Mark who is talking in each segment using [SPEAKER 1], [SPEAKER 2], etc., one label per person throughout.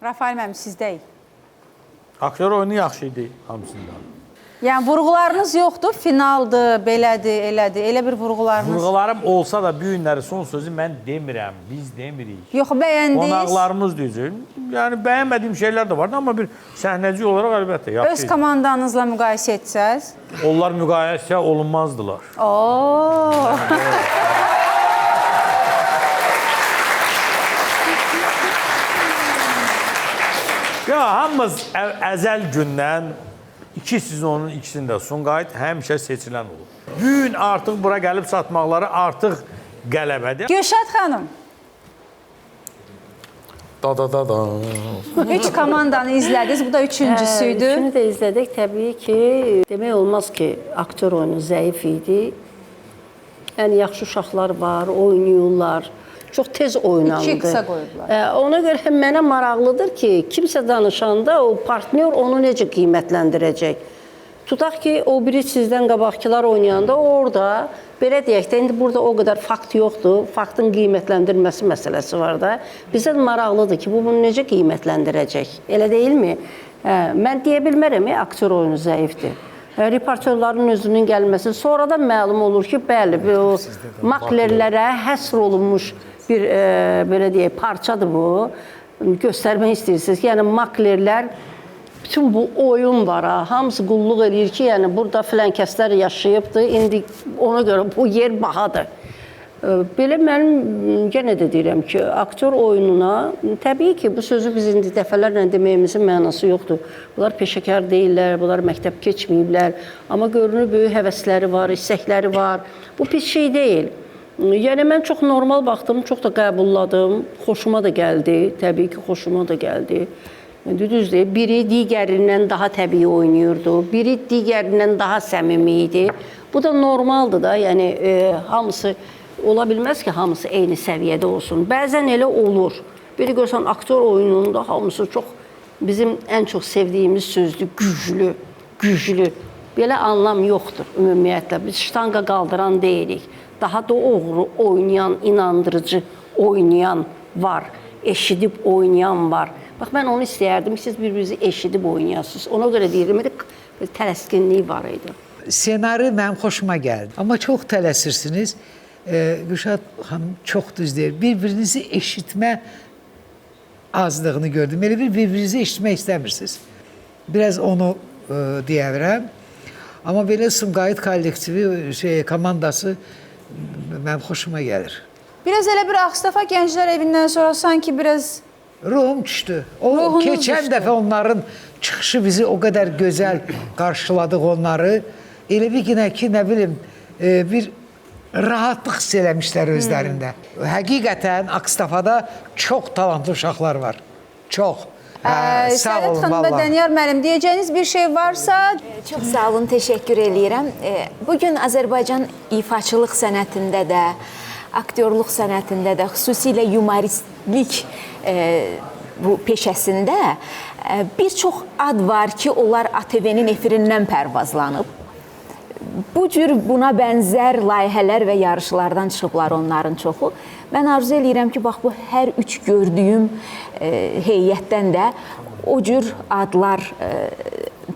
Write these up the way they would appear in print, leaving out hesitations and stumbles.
[SPEAKER 1] Rafael müəllim, sizdəyik.
[SPEAKER 2] Aktyor oyunu yaxşı idi hamısından.
[SPEAKER 1] Yəni, vurğularınız yoxdur, finaldır, belədir, elədir, elə bir vurğularınız.
[SPEAKER 2] Vurğularım olsa da bu günləri son sözü mən demirəm, biz demirik.
[SPEAKER 1] Yox, bəyəndiniz.
[SPEAKER 2] Qonaqlarımız deyəcək. Yəni, bəyənmədiyim şeylər də var da, amma bir səhnəci olaraq əlbəttə yaxşı.
[SPEAKER 1] Öz komandanızla müqayisə etsəz?
[SPEAKER 2] Onlar müqayisə olunmazdılar.
[SPEAKER 1] Ooo.
[SPEAKER 2] Ya, hamımız əzəl gündən 2 sezonun ikisində Sumqayıt həmişə seçilən olur. Bu gün artıq bura gəlib satmaqları artıq qələbədir.
[SPEAKER 1] Gülşad xanım.
[SPEAKER 3] Da.
[SPEAKER 1] 3 komandanı izlədiniz, bu da üçüncüsüydü.
[SPEAKER 4] Üçünü də izlədik. Təbii ki, demək olmaz ki, aktyor oyunu zəif idi. Yəni, yaxşı uşaqlar var, oynayırlar. Çox tez oynandı.
[SPEAKER 1] 2 qısa qoyublar.
[SPEAKER 4] Ona görə mənə maraqlıdır ki, kimsə danışanda o partnyor onu necə qiymətləndirəcək? Tutaq ki, o biri sizdən qabaqçılar oynayanda orada, belə deyək də, indi burada o qədər fakt yoxdur, faktın qiymətləndirməsi məsələsi var da. Bizə maraqlıdır ki, bu bunu necə qiymətləndirəcək? Elə deyilmi? Mən deyə bilmərəm, aktyor oyunu zəifdir. Reportörlərin özünün gəlməsi, sonradan məlum olur ki, bəli, o maklerlərə həsr olunmuş bir, belə deyək, parçadır bu. Göstərmək istəyirsiniz ki, yəni maklerlər, bütün bu oyun var, hamısı qulluq edir ki, yəni burada filan kəslər yaşayıbdır, indi ona görə bu yer bahadır. Belə mənim yenə də deyirəm ki, aktyor oyununa, təbii ki, bu sözü biz indi dəfələrlə deməyimizin mənası yoxdur. Bunlar peşəkar deyirlər, bunlar məktəb keçməyiblər, amma görünür böyük həvəsləri var, istəkləri var. Bu pis şey deyil. Yəni, mən çox normal baxdım, çox da qəbulladım, xoşuma da gəldi, təbii ki, xoşuma da gəldi. Düzdür, biri digərindən daha təbii oynayırdı, biri digərindən daha səmimi idi. Bu da normaldır da, yəni hamısı, ola bilməz ki, hamısı eyni səviyyədə olsun. Bəzən elə olur. Biri görsən, aktyor oyununda hamısı çox, bizim ən çox sevdiyimiz sözdür, güclü, güclü. Belə anlam yoxdur ümumiyyətlə. Biz ştanga qaldıran deyilik. Daha da oğru oynayan, inandırıcı oynayan var, eşidib oynayan var. Bax, mən onu istəyərdim ki, siz bir-birinizi eşidib oynayasınız. Ona görə deyirəm, tələskinliyi var idi.
[SPEAKER 5] Senari mənim xoşuma gəldi. Amma çox tələsirsiniz. Gülşad xanım çox düz deyir. Bir-birinizi eşitmə azlığını gördüm. Elə bir-birinizi eşitmək istəmirsiniz. Biraz onu deyə bilirəm. Amma belə Sumqayıt kollektivi, komandası mənim xoşuma gəlir.
[SPEAKER 1] Biraz elə bir Ağstafa Gənclər Evindən sonra sanki biraz...
[SPEAKER 5] Ruhum düşdü. O keçən dəfə onların çıxışı bizi o qədər gözəl qarşıladıq onları. Elə bir günə ki, nə bilim, bir rahatlıq hiss eləmişlər özlərində. Həqiqətən Ağstafada çox talantlı uşaqlar var. Çox.
[SPEAKER 1] Sərət xanım və Dəniyar müəllim, deyəcəyiniz bir şey varsa...
[SPEAKER 6] Çox sağ olun, təşəkkür eləyirəm. Bugün Azərbaycan ifaçılıq sənətində də, aktyorluq sənətində də, xüsusilə yumoristlik bu peşəsində bir çox ad var ki, onlar ATV-nin efirindən pərvazlanıb. Bu cür buna bənzər layihələr və yarışlardan çıxıblar onların çoxu. Mən arzu eləyirəm ki, bax bu hər üç gördüyüm heyətdən də o cür adlar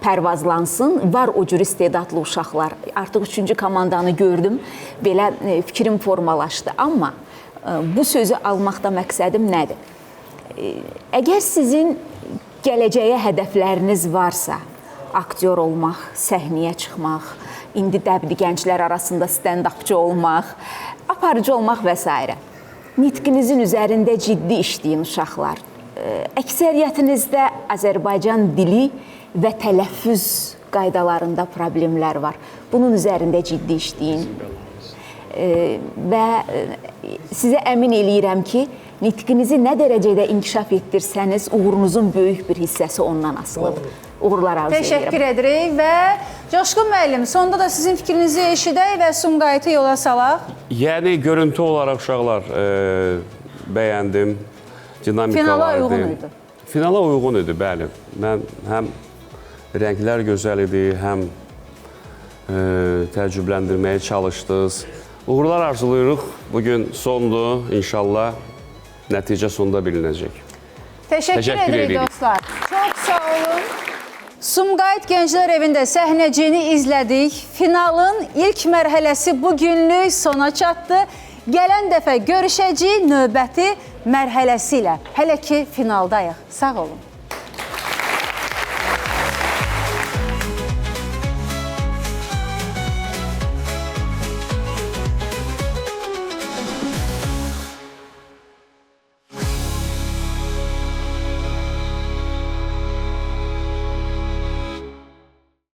[SPEAKER 6] pərvazlansın. Var o cür istedadlı uşaqlar. Artıq 3-cü komandanı gördüm, belə fikrim formalaşdı. Amma bu sözü almaqda məqsədim nədir? Əgər sizin gələcəyə hədəfləriniz varsa, aktyor olmaq, səhnəyə çıxmaq, indi dəbli gənclər arasında stand-upçı olmaq, aparıcı olmaq və s. Nitqinizin üzərində ciddi işləyin uşaqlar. Əksəriyyətinizdə Azərbaycan dili və tələffüz qaydalarında problemlər var. Bunun üzərində ciddi işləyin. Və sizə əmin eləyirəm ki, nitqinizi nə dərəcədə inkişaf etdirsəniz, uğurunuzun böyük bir hissəsi ondan asılıdır. Uğurlar arzu edirəm.
[SPEAKER 1] Təşəkkür edirik və Coşqun müəllim, sonda da sizin fikrinizi eşidək və Sumqayıtı yola salaq.
[SPEAKER 3] Yəni, görüntü olaraq uşaqlar bəyəndim, dinamika
[SPEAKER 1] Finala
[SPEAKER 3] vardı.
[SPEAKER 1] uyğun idi.
[SPEAKER 3] Finala uyğun idi, bəli. Mən həm rənglər gözəl idi, həm təəccübləndirməyə çalışdınız. Uğurlar arzulayırıq. Bugün sondur, inşallah nəticə sonda bilinəcək.
[SPEAKER 1] Təşəkkür edirik
[SPEAKER 3] edirik.
[SPEAKER 1] dostlar. Çox sağ olun. Sumqayıt Gənclər Evində səhnəciyini izlədik. Finalın ilk mərhələsi bu günlük sona çatdı. Gələn dəfə görüşəcəyik növbəti mərhələsi ilə. Hələ ki finaldayıq. Sağ olun.